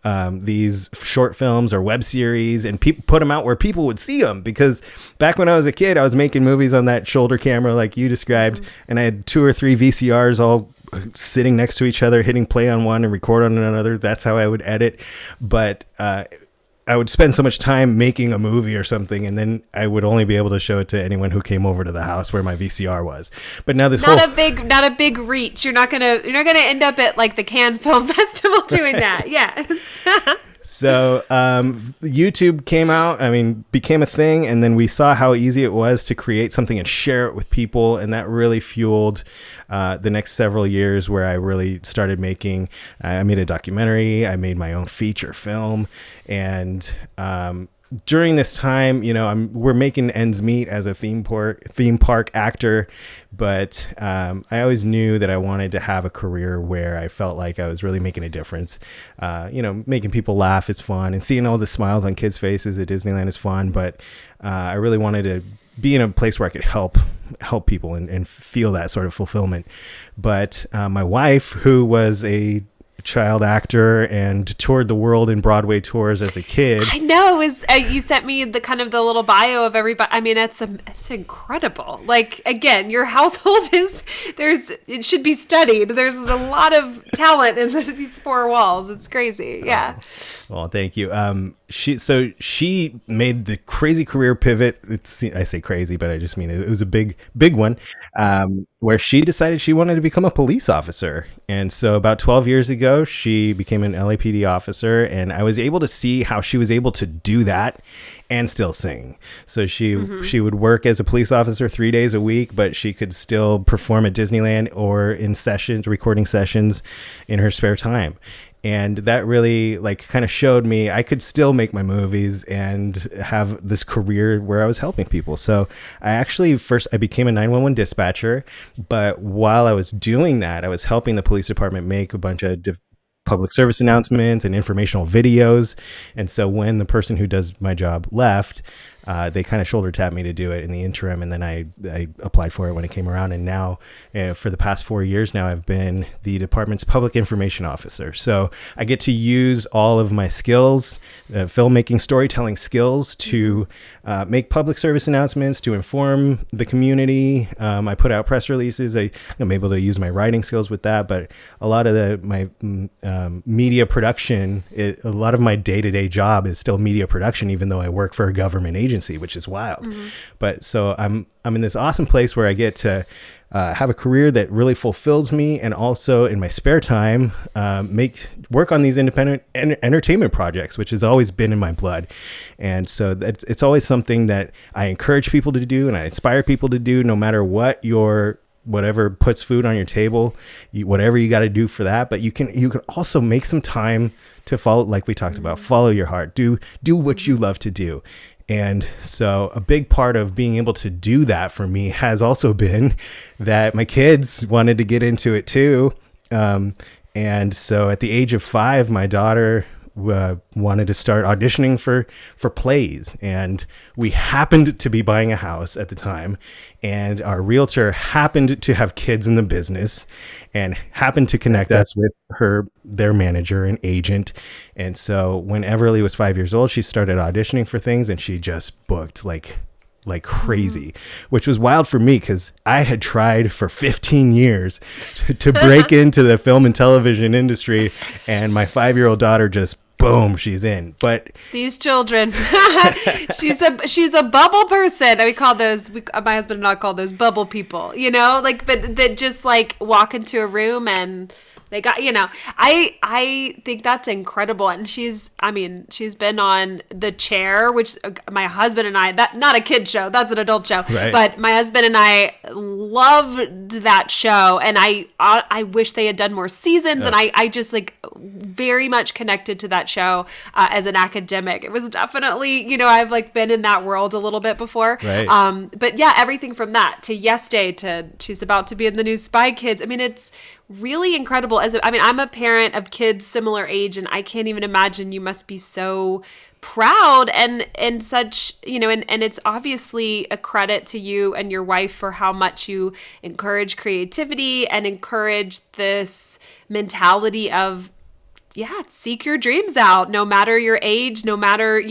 these short films or web series and put them out where people would see them. Because back when I was a kid, I was making movies on that shoulder camera like you described, and I had 2 or 3 VCRs all sitting next to each other, hitting play on one and record on another. That's how I would edit. But I would spend so much time making a movie or something, and then I would only be able to show it to anyone who came over to the house where my VCR was. But now not a big reach. You're not gonna end up at like the Cannes Film Festival doing that. Yeah. So YouTube became a thing, and then we saw how easy it was to create something and share it with people, and that really fueled the next several years where I really started making. I made a documentary, I made my own feature film, and during this time, we're making ends meet as a theme park actor, but I always knew that I wanted to have a career where I felt like I was really making a difference. Making people laugh is fun, and seeing all the smiles on kids' faces at Disneyland is fun, but I really wanted to be in a place where I could help people and feel that sort of fulfillment. But my wife, who was a child actor and toured the world in Broadway tours as a kid. I know. You sent me the kind of the little bio of everybody. I mean, it's incredible. Like, again, your household it should be studied. There's a lot of talent in these 4 walls. It's crazy. Yeah. Well, thank you. She made the crazy career pivot. I say crazy, but I just mean it was a big one, where she decided she wanted to become a police officer. And so about 12 years ago, she became an LAPD officer, and I was able to see how she was able to do that and still sing. So she would work as a police officer 3 days a week, but she could still perform at Disneyland or in recording sessions in her spare time. And that really kind of showed me I could still make my movies and have this career where I was helping people. So I became a 911 dispatcher, but while I was doing that, I was helping the police department make a bunch of public service announcements and informational videos. And so when the person who does my job left, they kind of shoulder tapped me to do it in the interim, and then I applied for it when it came around. And now, for the past 4 years now, I've been the department's public information officer. So I get to use all of my skills, filmmaking, storytelling skills, to make public service announcements, to inform the community. I put out press releases. I'm able to use my writing skills with that, but a lot of my media production, a lot of my day-to-day job is still media production, even though I work for a government agency, which is wild. But so I'm in this awesome place where I get to have a career that really fulfills me, and also in my spare time work on these independent entertainment projects, which has always been in my blood. And so it's always something that I encourage people to do, and I inspire people to do, no matter whatever puts food on your table, whatever you got to do for that. But you can also make some time to follow, like we talked about, follow your heart, do what you love to do. And so a big part of being able to do that for me has also been that my kids wanted to get into it too. And so at the age of 5, my daughter wanted to start auditioning for plays, and we happened to be buying a house at the time, and our realtor happened to have kids in the business and happened to connect us with their manager and agent. And so when Everly was 5 years old, she started auditioning for things, and she just booked like crazy, which was wild for me because I had tried for 15 years to break into the film and television industry, and my 5-year-old daughter just boom, she's in. But these children, she's a bubble person. We call those, my husband and I call those bubble people, like, but that just like walk into a room and they got, I think that's incredible. And she's been on The Chair, which my husband and I, that not a kid show, that's an adult show, right. But my husband and I loved that show. And I wish they had done more seasons. And I just like very much connected to that show as an academic. It was definitely, I've like been in that world a little bit before. Right. But yeah, everything from that to Yes Day to she's about to be in the new Spy Kids. I mean, it's really incredible. I'm a parent of kids similar age, and I can't even imagine. You must be so proud and such, and it's obviously a credit to you and your wife for how much you encourage creativity and encourage this mentality of, seek your dreams out, no matter your age, no matter,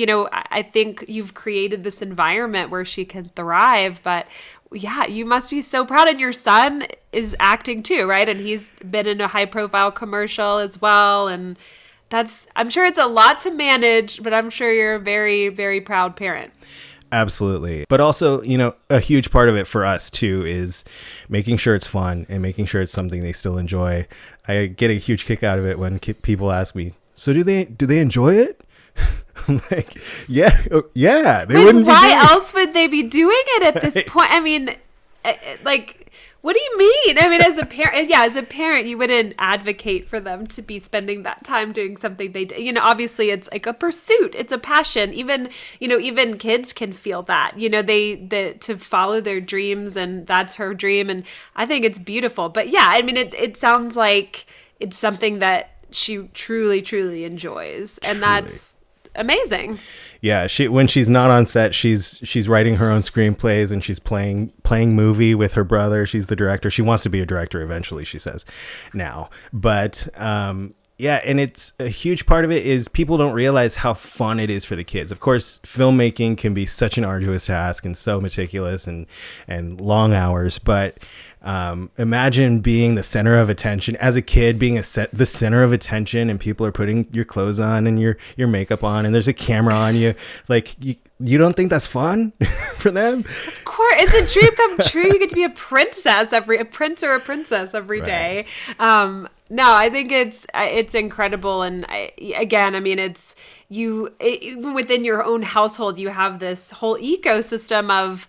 I think you've created this environment where she can thrive. But yeah, you must be so proud. And your son is acting too, right? And he's been in a high profile commercial as well. And I'm sure it's a lot to manage, but I'm sure you're a very, very proud parent. Absolutely. But also, a huge part of it for us too is making sure it's fun and making sure it's something they still enjoy. I get a huge kick out of it when people ask me, so do they enjoy it? I'm like, yeah. Wouldn't why else would they be doing it at this point? I mean, like, what do you mean? I mean, as a parent, you wouldn't advocate for them to be spending that time doing something they do. Obviously it's like a pursuit. It's a passion. Even kids can feel that, they to follow their dreams, and that's her dream. And I think it's beautiful. But yeah, I mean, it sounds like it's something that she truly, truly enjoys. And that's amazing. Yeah, when she's not on set, she's writing her own screenplays, and she's playing movie with her brother. She's the director. She wants to be a director eventually, she says now. But yeah, and it's a huge part of it is people don't realize how fun it is for the kids. Of course, filmmaking can be such an arduous task and so meticulous and long hours, but imagine being the center of attention as a kid, being the center of attention, and people are putting your clothes on and your makeup on, and there's a camera on you. Like, you don't think that's fun for them? Of course, it's a dream come true. You get to be a prince or a princess every day. No, I think it's incredible. And it's even within your own household, you have this whole ecosystem of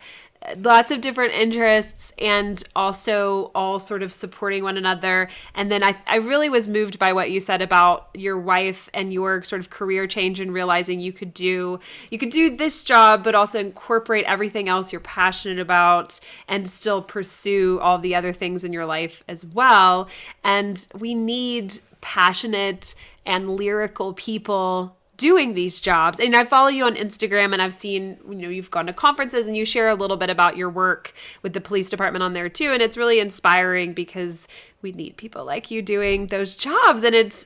lots of different interests and also all sort of supporting one another. And then I really was moved by what you said about your wife and your sort of career change and realizing you could do this job, but also incorporate everything else you're passionate about and still pursue all the other things in your life as well. And we need passionate and lyrical people doing these jobs. And I follow you on Instagram, and I've seen, you've gone to conferences and you share a little bit about your work with the police department on there too. And it's really inspiring because we need people like you doing those jobs. And it's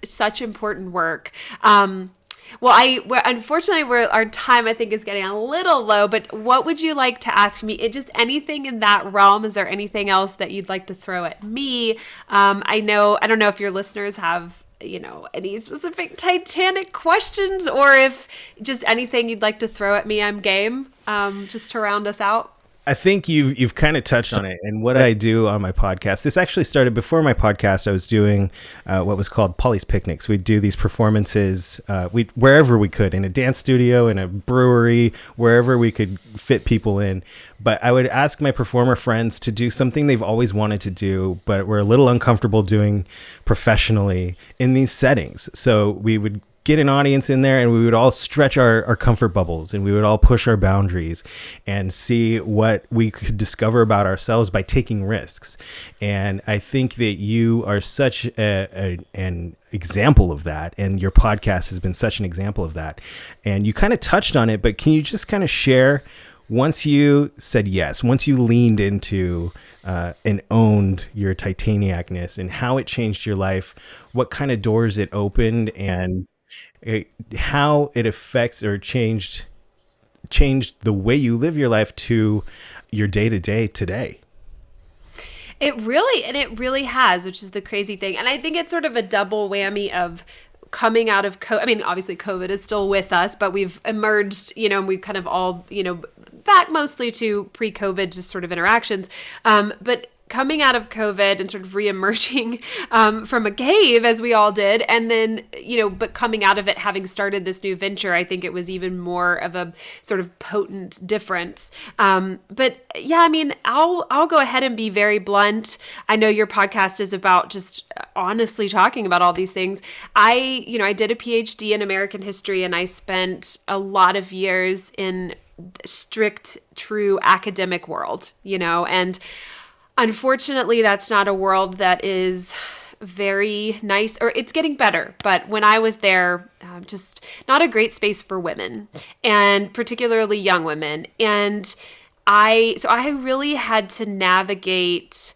such important work. Unfortunately, our time, I think, is getting a little low, but what would you like to ask me? Just anything in that realm. Is there anything else that you'd like to throw at me? I don't know if your listeners have any specific Titanic questions, or if just anything you'd like to throw at me, I'm game, just to round us out. I think you've kind of touched on it. And what I do on my podcast, this actually started before my podcast. I was doing what was called Polly's Picnics. We'd do these performances wherever we could, in a dance studio, in a brewery, wherever we could fit people in. But I would ask my performer friends to do something they've always wanted to do, but were a little uncomfortable doing professionally in these settings. So we would get an audience in there and we would all stretch our comfort bubbles and we would all push our boundaries and see what we could discover about ourselves by taking risks. And I think that you are such an example of that, and your podcast has been such an example of that. And you kind of touched on it, but can you just kind of share, once you said yes, once you leaned into and owned your Titaniacness and how it changed your life, what kind of doors it opened, and how it affects or changed the way you live your life to your day-to-day today? It really has, which is the crazy thing. And I think it's sort of a double whammy of coming out of COVID. I mean, obviously COVID is still with us, but we've emerged, and we've kind of all, back mostly to pre-COVID just sort of interactions. But coming out of COVID and sort of reemerging from a cave, as we all did, and then, but coming out of it, having started this new venture, I think it was even more of a sort of potent difference. But yeah, I mean, I'll go ahead and be very blunt. I know your podcast is about just honestly talking about all these things. I did a PhD in American history, and I spent a lot of years in strict, true academic world, and unfortunately, that's not a world that is very nice, or it's getting better. But when I was there, just not a great space for women, and particularly young women. And I really had to navigate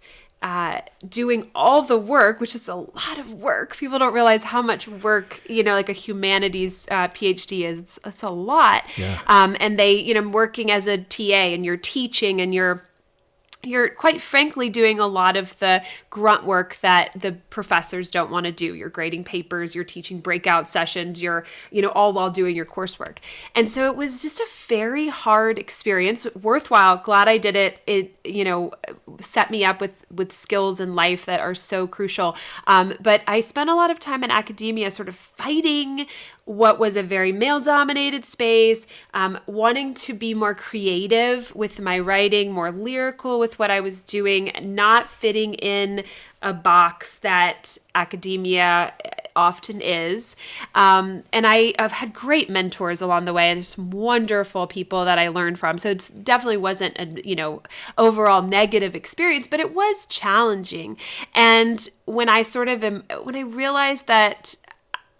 doing all the work, which is a lot of work. People don't realize how much work, like a humanities PhD is. It's a lot. Yeah. And they, working as a TA, and you're teaching, and you're quite frankly doing a lot of the grunt work that the professors don't want to do. You're grading papers, you're teaching breakout sessions, you're, all while doing your coursework. And so it was just a very hard experience, worthwhile. Glad I did it. It, set me up with skills in life that are so crucial. But I spent a lot of time in academia sort of fighting what was a very male-dominated space, wanting to be more creative with my writing, more lyrical with what I was doing, not fitting in a box that academia often is. And I've had great mentors along the way, and there's some wonderful people that I learned from. So it definitely wasn't a, overall negative experience, but it was challenging. And when I realized that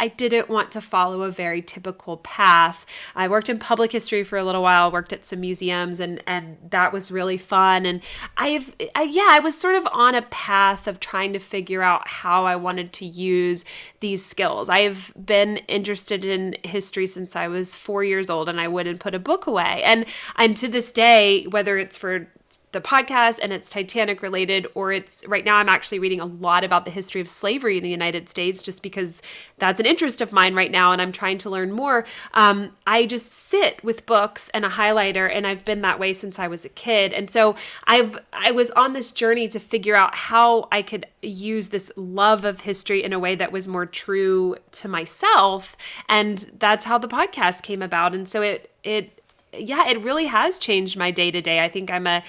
I didn't want to follow a very typical path. I worked in public history for a little while, worked at some museums, and that was really fun. And I was sort of on a path of trying to figure out how I wanted to use these skills. I have been interested in history since I was 4 years old, and I wouldn't put a book away. And to this day, whether it's for the podcast and it's Titanic related, or it's right now I'm actually reading a lot about the history of slavery in the United States, just because that's an interest of mine right now and I'm trying to learn more. I just sit with books and a highlighter, and I've been that way since I was a kid. And so I was on this journey to figure out how I could use this love of history in a way that was more true to myself. And that's how the podcast came about. And so it really has changed my day to day. I think I'm a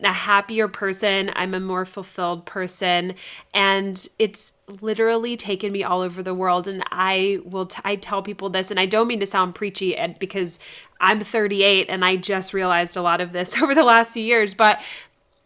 happier person. I'm a more fulfilled person, and it's literally taken me all over the world. And I tell people this, and I don't mean to sound preachy, because I'm 38 and I just realized a lot of this over the last few years, but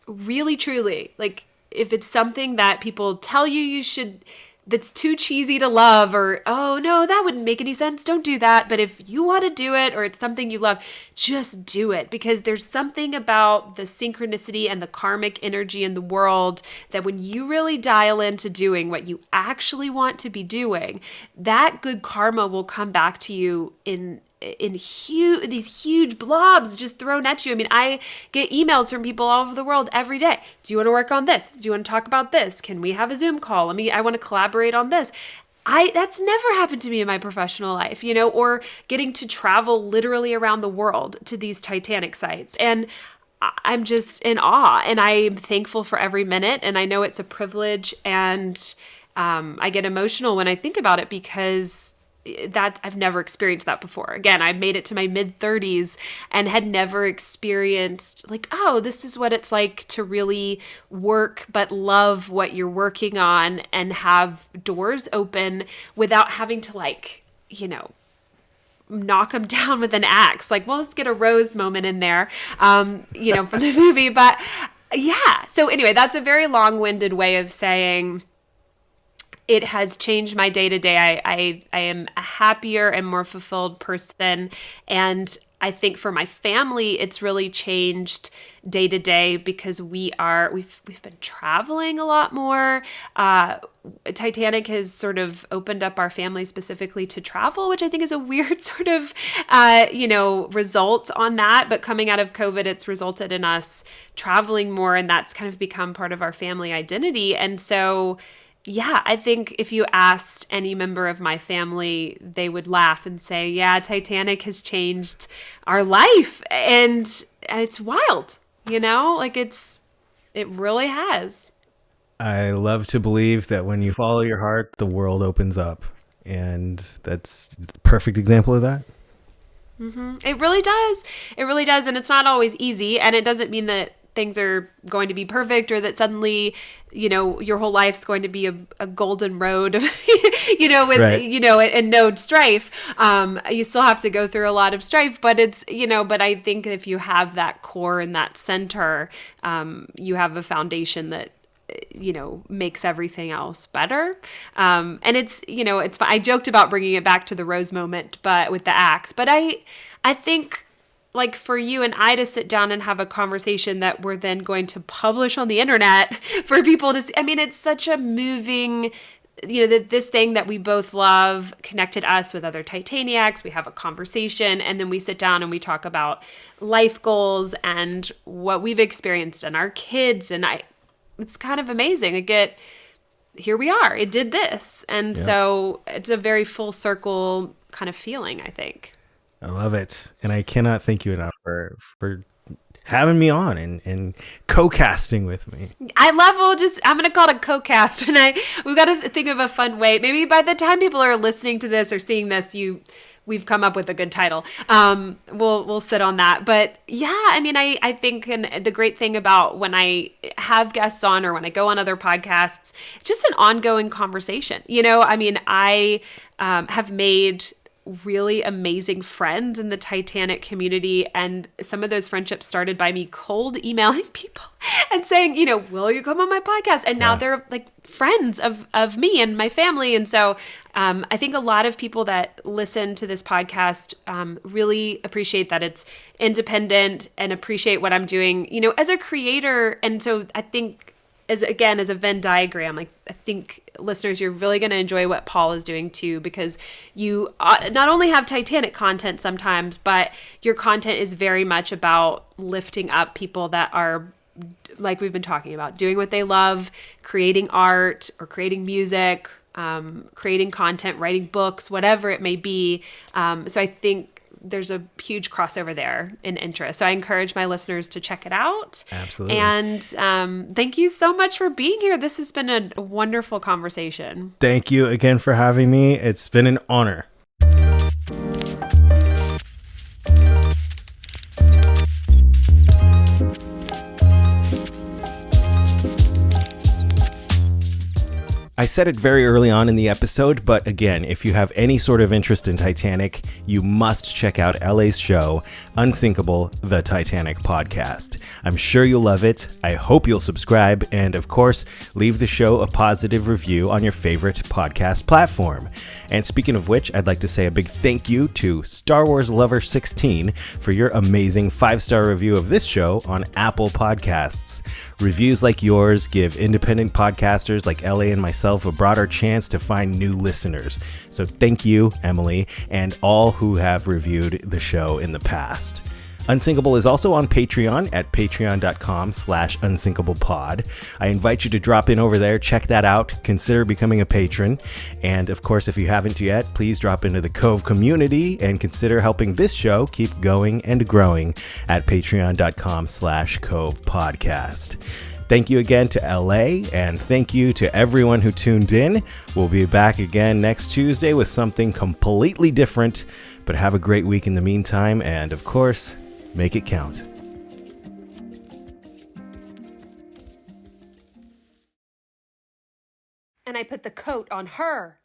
really, truly, like, if it's something that people tell you should, that's too cheesy to love, or, oh no, that wouldn't make any sense, don't do that. But if you want to do it, or it's something you love, just do it, because there's something about the synchronicity and the karmic energy in the world that when you really dial into doing what you actually want to be doing, that good karma will come back to you in these huge blobs just thrown at you. I mean, I get emails from people all over the world every day. Do you want to work on this? Do you want to talk about this? Can we have a Zoom call? I want to collaborate on this. That's never happened to me in my professional life, or getting to travel literally around the world to these Titanic sites. And I'm just in awe, and I'm thankful for every minute. And I know it's a privilege, and I get emotional when I think about it, because that I've never experienced that before. Again, I made it to my mid-30s and had never experienced, like, oh, this is what it's like to really work but love what you're working on and have doors open without having to, like, knock him down with an axe. Like, well, let's get a Rose moment in there, from the movie. But yeah. So anyway, that's a very long-winded way of saying it has changed my day-to-day. I am a happier and more fulfilled person. And I think for my family, it's really changed day to day because we've been traveling a lot more. Titanic has sort of opened up our family specifically to travel, which I think is a weird sort of, result on that. But coming out of COVID, it's resulted in us traveling more, and that's kind of become part of our family identity. And so, yeah, I think if you asked any member of my family, they would laugh and say, yeah, Titanic has changed our life. And it's wild, it really has. I love to believe that when you follow your heart, the world opens up. And that's a perfect example of that. Mm-hmm. It really does. It really does. And it's not always easy. And it doesn't mean that things are going to be perfect or that suddenly, your whole life's going to be a golden road, with, right. And no strife. You still have to go through a lot of strife, but it's, but I think if you have that core and that center, you have a foundation that, makes everything else better. And it's, I joked about bringing it back to the Rose moment, but with the axe, but I think, like for you and I to sit down and have a conversation that we're then going to publish on the internet for people to see. I mean, it's such a moving, this thing that we both love connected us with other Titaniacs. We have a conversation and then we sit down and we talk about life goals and what we've experienced and our kids. And it's kind of amazing. Here we are. It did this. And so it's a very full circle kind of feeling, I think. I love it. And I cannot thank you enough for having me on and co-casting with me. I love, I'm going to call it a co-cast. And we've got to think of a fun way. Maybe by the time people are listening to this or seeing this, we've come up with a good title. We'll sit on that. But yeah, I mean, I think, and the great thing about when I have guests on or when I go on other podcasts, it's just an ongoing conversation. I have made really amazing friends in the Titanic community. And some of those friendships started by me cold emailing people and saying, will you come on my podcast? And now they're like friends of me and my family. And so I think a lot of people that listen to this podcast really appreciate that it's independent and appreciate what I'm doing, as a creator. And so I think as a Venn diagram, I think listeners, you're really going to enjoy what Paul is doing too, because you not only have Titanic content sometimes, but your content is very much about lifting up people that are, like we've been talking about, doing what they love, creating art or creating music, creating content, writing books, whatever it may be. So I think there's a huge crossover there in interest. So I encourage my listeners to check it out. Absolutely. And thank you so much for being here. This has been a wonderful conversation. Thank you again for having me. It's been an honor. I said it very early on in the episode, but again, if you have any sort of interest in Titanic, you must check out LA's show, Unsinkable, the Titanic Podcast. I'm sure you'll love it. I hope you'll subscribe, and of course, leave the show a positive review on your favorite podcast platform. And speaking of which, I'd like to say a big thank you to Star Wars Lover 16 for your amazing 5-star review of this show on Apple Podcasts. Reviews like yours give independent podcasters like LA and myself a broader chance to find new listeners. So thank you, Emily, and all who have reviewed the show in the past. Unsinkable is also on Patreon at patreon.com/unsinkablepod. I invite you to drop in over there, check that out, consider becoming a patron. And of course, if you haven't yet, please drop into the COVE community and consider helping this show keep going and growing at patreon.com/COVEpodcast. Thank you again to LA, and thank you to everyone who tuned in. We'll be back again next Tuesday with something completely different, but have a great week in the meantime, and of course, make it count. And I put the coat on her.